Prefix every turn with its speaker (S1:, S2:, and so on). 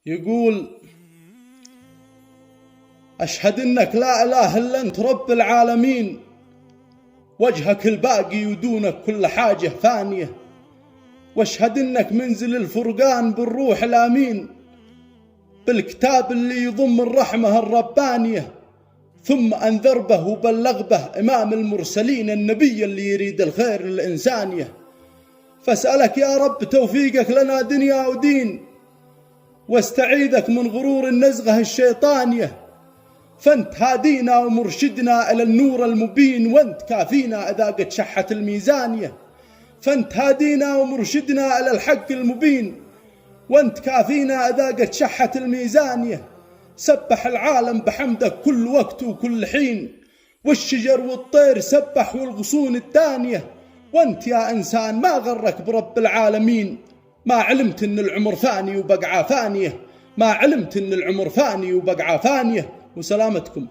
S1: يقول: أشهد أنك لا إله إلا أنت رب العالمين، وجهك الباقي ودونك كل حاجة فانية، واشهد أنك منزل الفرقان بالروح الأمين، بالكتاب اللي يضم الرحمة الربانية، ثم أنذر به وبلغ به إمام المرسلين النبي اللي يريد الخير للإنسانية. فاسألك يا رب توفيقك لنا دنيا ودين، واستعيذك من غرور النزغة الشيطانية، فانت هادينا ومرشدنا إلى النور المبين، وانت كافينا إذا قد شحت الميزانية. فانت هادينا ومرشدنا إلى الحق المبين، وانت كافينا إذا قد شحت الميزانية. سبح العالم بحمدك كل وقت وكل حين، والشجر والطير سبح والغصون الدانية. وانت يا إنسان ما غرك برب العالمين، ما علمت إن العمر فاني وبقعة فانية، ما علمت إن العمر فاني وبقعة فانية. وسلامتكم.